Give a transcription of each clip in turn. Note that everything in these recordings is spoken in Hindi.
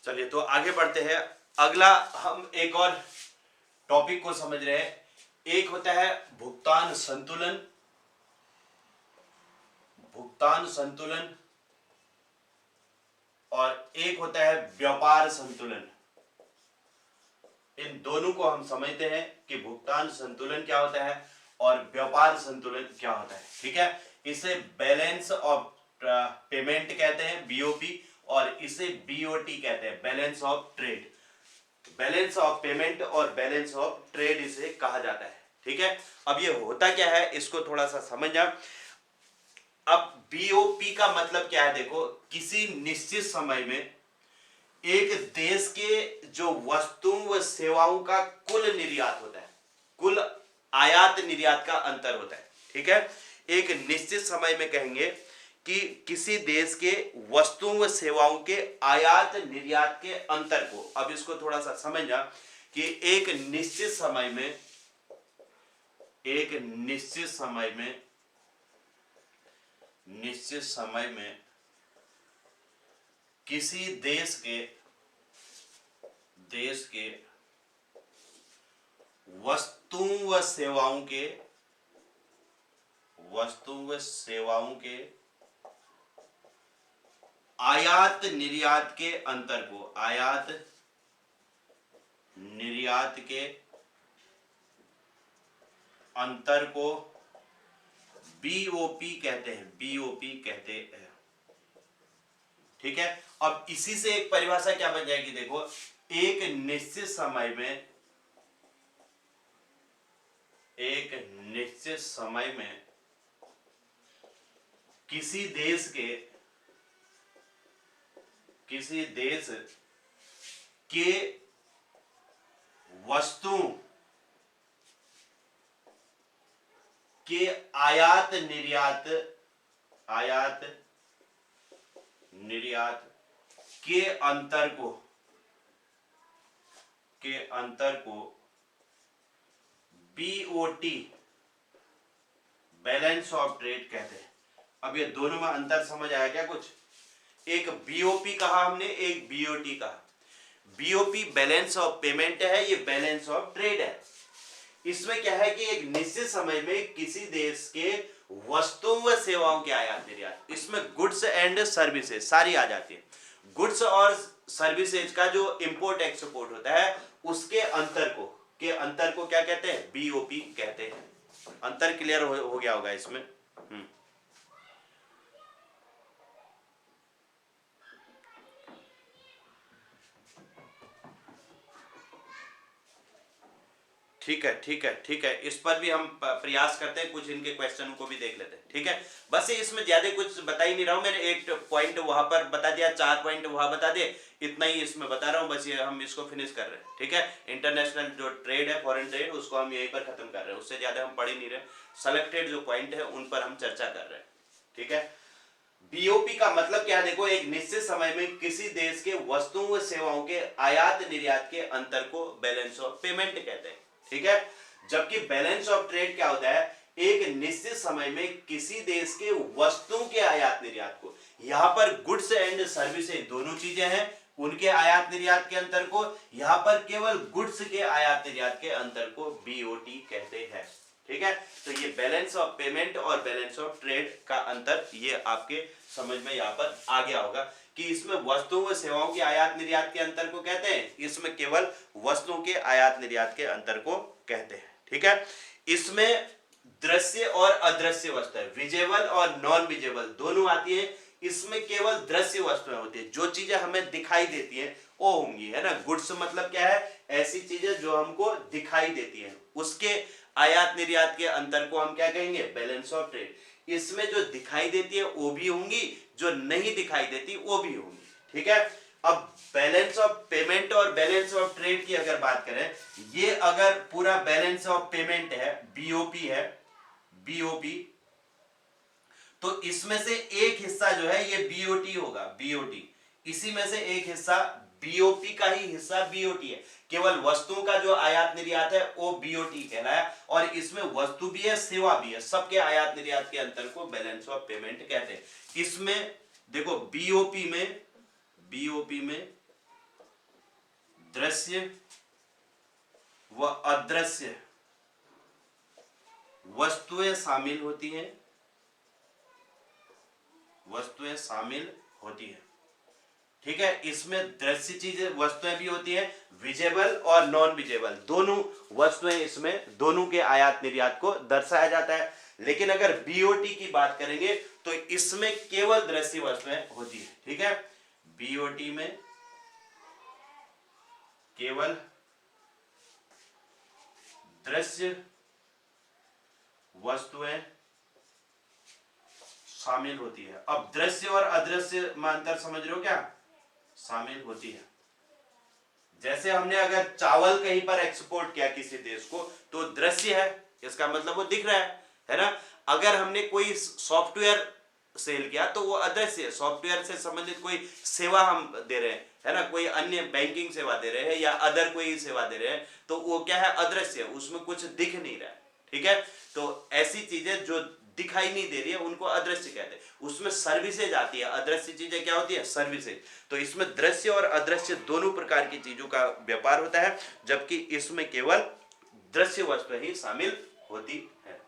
चलिए तो आगे बढ़ते हैं। अगला हम एक और टॉपिक को समझ रहे हैं। एक होता है भुगतान संतुलन, भुगतान संतुलन, और एक होता है व्यापार संतुलन। इन दोनों को हम समझते हैं कि भुगतान संतुलन क्या होता है और व्यापार संतुलन क्या होता है। ठीक है, इसे बैलेंस ऑफ पेमेंट कहते हैं बीओपी, और इसे बीओटी कहते हैं balance of trade. Balance of payment और बैलेंस ऑफ ट्रेड इसे कहा जाता है। ठीक है, अब ये होता क्या है इसको थोड़ा सा समझना। अब बीओपी का मतलब क्या है, देखो किसी निश्चित समय में एक देश के जो वस्तुओं व सेवाओं का कुल निर्यात होता है, कुल आयात निर्यात का अंतर होता है। ठीक है, एक निश्चित समय में कहेंगे कि किसी देश के वस्तुओं व सेवाओं के आयात निर्यात के अंतर को, अब इसको थोड़ा सा समझना कि एक निश्चित समय में, एक निश्चित समय में किसी देश के वस्तुओं व सेवाओं के आयात निर्यात के अंतर को, आयात निर्यात के अंतर को बीओपी कहते हैं, बीओपी कहते हैं। ठीक है, अब इसी से एक परिभाषा क्या बन जाएगी, देखो एक निश्चित समय में किसी देश के वस्तुओं के आयात निर्यात के अंतर को बीओटी बैलेंस ऑफ ट्रेड कहते हैं। अब ये दोनों में अंतर समझ आया क्या कुछ? एक बीओपी कहा हमने, एक बीओटी कहा। बीओपी बैलेंस ऑफ पेमेंट है, ये बैलेंस ऑफ ट्रेड है। इसमें क्या है कि एक निश्चित समय में किसी देश के वस्तुओं व सेवाओं के आयात निर्यात, इसमें गुड्स एंड सर्विसेज सारी आ जाती है। गुड्स और सर्विसेज का जो इंपोर्ट एक्सपोर्ट होता है उसके अंतर को क्या कहते हैं? बीओपी कहते हैं। अंतर क्लियर हो गया होगा इसमें। ठीक है, इस पर भी हम प्रयास करते हैं, कुछ इनके क्वेश्चनों को भी देख लेते हैं। ठीक है, बस इसमें ज्यादा कुछ बता ही नहीं रहा हूं, मैंने एक पॉइंट वहां पर बता दिया, 4 पॉइंट वहां बता दिए, इतना ही इसमें बता रहा हूं, बस ये हम इसको फिनिश कर रहे हैं। ठीक है, इंटरनेशनल जो ट्रेड है, फॉरेन ट्रेड, उसको हम यहीं पर खत्म कर रहे हैं, उससे ज्यादा हम पढ़ ही नहीं रहे। सेलेक्टेड जो पॉइंट है उन पर हम चर्चा कर रहे हैं। ठीक है, बीओपी का मतलब क्या है, देखो एक निश्चित समय में किसी देश के वस्तुओं व सेवाओं के आयात निर्यात के अंतर को बैलेंस ऑफ पेमेंट कहते हैं। ठीक है, जबकि बैलेंस ऑफ ट्रेड क्या होता है, एक निश्चित समय में किसी देश के वस्तुओं के आयात निर्यात को, यहां पर गुड्स एंड सर्विसेज दोनों चीजें हैं, उनके आयात निर्यात के अंतर को, यहां पर केवल गुड्स के आयात निर्यात के अंतर को बीओटी कहते हैं। ठीक है, तो ये बैलेंस ऑफ पेमेंट और बैलेंस ऑफ ट्रेड का अंतर ये आपके समझ में यहां पर आ गया होगा कि इसमें वस्तुओं व सेवाओं के आयात निर्यात के अंतर को कहते हैं, इसमें केवल वस्तुओं के आयात निर्यात के अंतर को कहते हैं। ठीक है, इसमें दृश्य और अदृश्य वस्तु है, विजिबल और नॉन विजिबल दोनों आती है। इसमें केवल दृश्य वस्तुएं होती है, जो चीजें हमें दिखाई देती है वो होंगी, है ना। गुड्स मतलब क्या है, ऐसी चीजें जो हमको दिखाई देती है, उसके आयात निर्यात के अंतर को हम क्या कहेंगे, बैलेंस ऑफ ट्रेड। इसमें जो दिखाई देती है वो भी होंगी, जो नहीं दिखाई देती वो भी होंगी। ठीक है, अब बैलेंस ऑफ पेमेंट और बैलेंस ऑफ ट्रेड की अगर बात करें, ये अगर पूरा बैलेंस ऑफ पेमेंट है, बीओपी है, बीओपी, तो इसमें से एक हिस्सा जो है ये बीओटी होगा, बीओटी। इसी में से एक हिस्सा बीओपी का ही हिस्सा बीओटी है, केवल वस्तुओं का जो आयात निर्यात है वो बीओटी कहलाया, और इसमें वस्तु भी है सेवा भी है, सबके आयात निर्यात के अंतर को बैलेंस ऑफ पेमेंट कहते हैं। इसमें देखो बीओपी में दृश्य व अदृश्य वस्तुएं शामिल होती हैं, वस्तुएं शामिल होती हैं। ठीक है, इसमें दृश्य चीजें वस्तुएं भी होती हैं, विजेबल और नॉन विजेबल दोनों वस्तुएं, इसमें दोनों के आयात निर्यात को दर्शाया जाता है। लेकिन अगर बीओटी की बात करेंगे तो इसमें केवल दृश्य वस्तुएं होती है। ठीक है, बीओटी में केवल दृश्य वस्तुएं शामिल होती है। अब दृश्य और अदृश्य में अंतर समझ रहे हो क्या? शामिल होती है। जैसे हमने अगर चावल कहीं पर एक्सपोर्ट किया किसी देश को तो दृश्य है, इसका मतलब वो दिख रहा है ना। अगर हमने कोई सॉफ्टवेयर सेल किया तो वो अदृश्य है, सॉफ्टवेयर से संबंधित कोई सेवा हम दे रहे हैं, है ना, कोई अन्य बैंकिंग सेवा दे रहे हैं या अदर कोई सेवा दे रहे हैं, तो वो क्या है? अदृश्य है, उसमें कुछ दिख नहीं रहा है। ठीक है, तो ऐसी चीजें जो दिखाई नहीं दे रही है उनको अदृश्य कहते हैं। उसमें सर्विसेज आती है, अदृश्य चीजें क्या होती है? सर्विसेज। तो इसमें दृश्य और अदृश्य दोनों प्रकार की चीजों का व्यापार होता है, जबकि इसमें केवल दृश्य वस्तु ही शामिल होती है।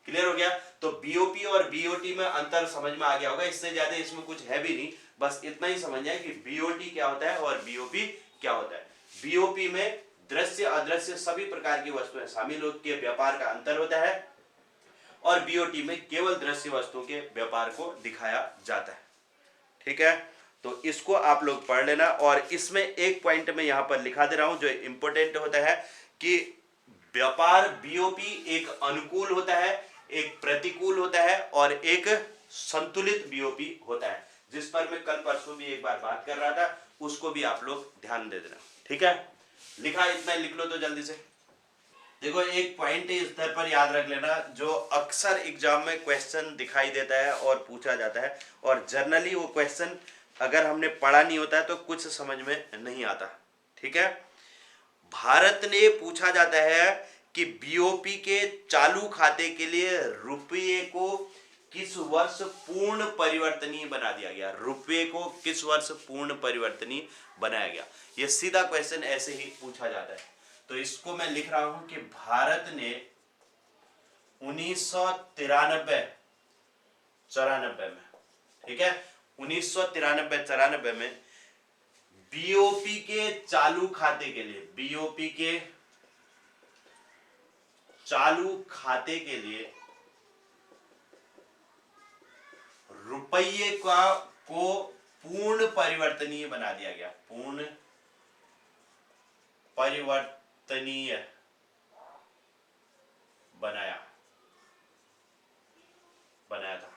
क्लियर हो गया? तो बीओपी और बीओटी में अंतर समझ में आ गया होगा, इससे ज्यादा इसमें कुछ है भी नहीं, बस इतना ही समझना है कि बीओटी क्या होता है और बीओपी क्या होता है। बीओपी में दृश्य अदृश्य सभी प्रकार की वस्तुएं शामिल होकर के व्यापार का अंतर होता है, और बीओटी में केवल दृश्य वस्तुओं के व्यापार को दिखाया जाता है। ठीक है, तो इसको आप लोग पढ़ लेना। और इसमें एक पॉइंट में यहां पर लिखा दे रहा हूं जो इंपॉर्टेंट होता है कि व्यापार बीओपी एक अनुकूल होता है, एक प्रतिकूल होता है और एक संतुलित बीओपी होता है, जिस पर मैं कल परसों भी एक बार बात कर रहा था, उसको भी आप लोग ध्यान दे देना। ठीक है, लिखा इतना लिख लो तो जल्दी से। देखो, एक पॉइंट इस तरह पर याद रख लेना, जो अक्सर एग्जाम में क्वेश्चन दिखाई देता है और पूछा जाता है, और जनरली वो क्वेश्चन अगर हमने पढ़ा नहीं होता है तो कुछ समझ में नहीं आता। ठीक है, भारत ने पूछा जाता है कि बीओपी के चालू खाते के लिए रुपये को किस वर्ष पूर्ण परिवर्तनीय बना दिया गया? रुपये को किस वर्ष पूर्ण परिवर्तनीय बनाया गया? ये सीधा क्वेश्चन ऐसे ही पूछा जाता है। तो इसको मैं लिख रहा हूं कि भारत ने 1993-94 में, ठीक है, 1993-94 में बीओपी के चालू खाते के लिए, बीओपी के चालू खाते के लिए रुपये को पूर्ण परिवर्तनीय बना दिया गया। पूर्ण परिवर्तनीय बनाया था।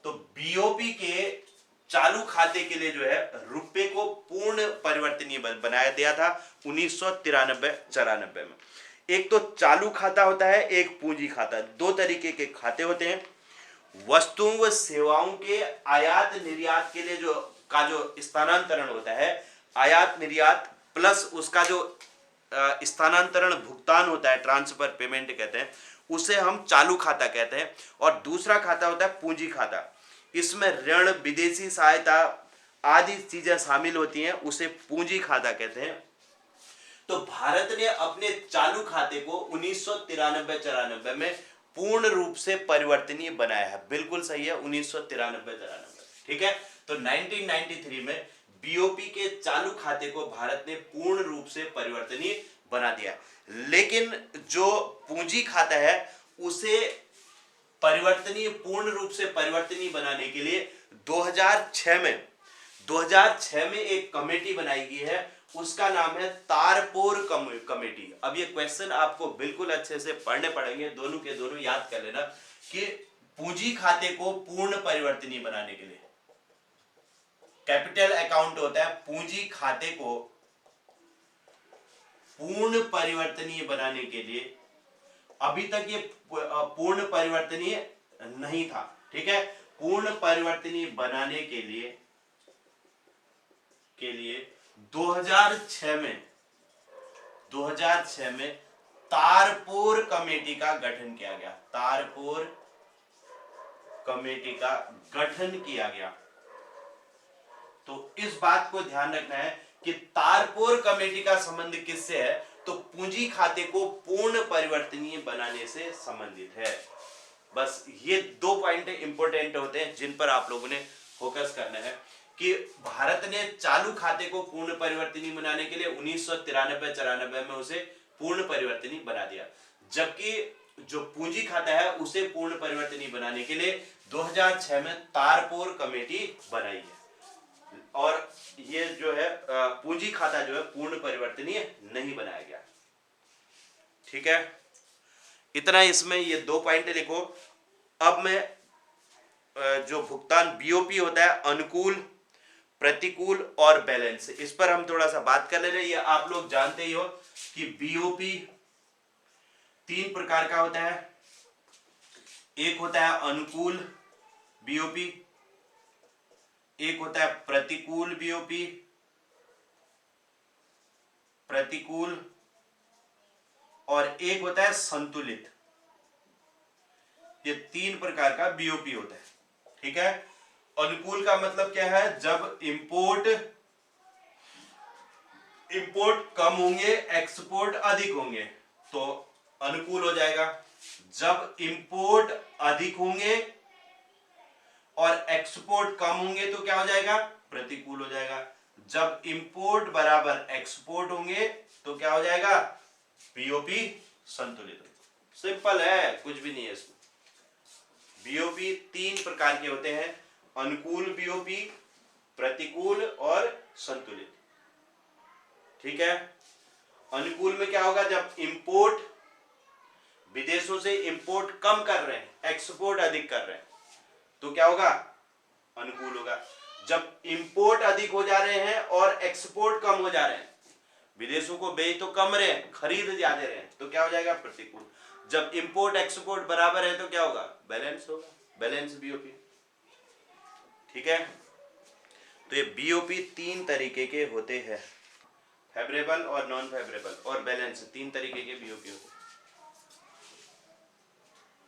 तो बीओपी के चालू खाते के लिए जो है रुपये को पूर्ण परिवर्तनीय बनाया दिया था 1993-94 में। एक तो चालू खाता होता है, एक पूंजी खाता। दो तरीके के खाते होते हैं। वस्तुओं व सेवाओं के आयात निर्यात के लिए जो स्थानांतरण होता है, आयात निर्यात प्लस उसका जो स्थानांतरण भुगतान होता है, ट्रांसफर पेमेंट कहते हैं, उसे हम चालू खाता कहते हैं। और दूसरा खाता होता है पूंजी खाता। इसमें ऋण, विदेशी सहायता आदि चीजें शामिल होती हैं, उसे पूंजी खाता कहते हैं। तो भारत ने अपने चालू खाते को 1993-94 में पूर्ण रूप से परिवर्तनीय बनाया है। बिल्कुल सही है, 1993-94। ठीक है, तो 1993 में बीओपी के चालू खाते को भारत ने पूर्ण रूप से परिवर्तनीय बना दिया। लेकिन जो पूंजी खाता है उसे पूर्ण रूप से परिवर्तनीय बनाने के लिए 2006 में एक कमेटी बनाई गई है, उसका नाम है तारपोर कमेटी। अब ये क्वेश्चन आपको बिल्कुल अच्छे से पढ़ने पड़ेंगे, दोनों के दोनों याद कर लेना कि पूंजी खाते को पूर्ण परिवर्तनीय बनाने के लिए, कैपिटल अकाउंट होता है, पूंजी खाते को पूर्ण परिवर्तनीय बनाने के लिए, अभी तक ये पूर्ण परिवर्तनीय नहीं था। ठीक है, पूर्ण परिवर्तनीय बनाने के लिए 2006 में तारपोर कमेटी का गठन किया गया। तारपोर कमेटी का गठन किया गया। तो इस बात को ध्यान रखना है कि तारपोर कमेटी का संबंध किससे है, तो पूंजी खाते को पूर्ण परिवर्तनीय बनाने से संबंधित है। बस ये 2 पॉइंट इंपॉर्टेंट होते हैं जिन पर आप लोगों ने फोकस करना है कि भारत ने चालू खाते को पूर्ण परिवर्तनीय बनाने के लिए 1993-94 में उसे पूर्ण परिवर्तनीय बना दिया, जबकि जो पूंजी खाता है उसे पूर्ण परिवर्तनीय बनाने के लिए 2006 में तारपोर कमेटी बनाई है, और ये जो है पूंजी खाता जो है पूर्ण परिवर्तनीय नहीं बनाया गया। ठीक है, इतना इसमें ये 2 पॉइंट लिखो। अब मैं जो भुगतान बीओपी होता है, अनुकूल, प्रतिकूल और बैलेंस, इस पर हम थोड़ा सा बात कर ले रहे हैं। ये आप लोग जानते ही हो कि बीओपी 3 प्रकार का होता है। एक होता है अनुकूल बीओपी, एक होता है प्रतिकूल बीओपी, प्रतिकूल, और एक होता है संतुलित। ये 3 प्रकार का बीओपी होता है। ठीक है, अनुकूल का मतलब क्या है, जब इंपोर्ट कम होंगे, एक्सपोर्ट अधिक होंगे तो अनुकूल हो जाएगा। जब इंपोर्ट अधिक होंगे और एक्सपोर्ट कम होंगे तो क्या हो जाएगा, प्रतिकूल हो जाएगा। जब इंपोर्ट बराबर एक्सपोर्ट होंगे तो क्या हो जाएगा, बीओपी संतुलित। सिंपल है, कुछ भी नहीं है इसमें। बीओपी 3 प्रकार के होते हैं, अनुकूल बीओपी, प्रतिकूल और संतुलित। ठीक है, अनुकूल में क्या होगा, जब इंपोर्ट, विदेशों से इंपोर्ट कम कर रहे हैं, एक्सपोर्ट अधिक कर रहे हैं तो क्या होगा, अनुकूल होगा। जब इंपोर्ट अधिक हो जा रहे हैं और एक्सपोर्ट कम हो जा रहे हैं, विदेशों को बेच तो कम रहे हैं, खरीद ज्यादा रहे हैं तो क्या हो जाएगा, प्रतिकूल। जब इंपोर्ट एक्सपोर्ट बराबर है तो क्या होगा, बैलेंस होगा, बैलेंस बीओपी। ठीक है, तो ये बीओपी 3 तरीके के होते हैं, फेवरेबल और नॉन फेवरेबल और बैलेंस, 3 तरीके के बीओपी होते हैं।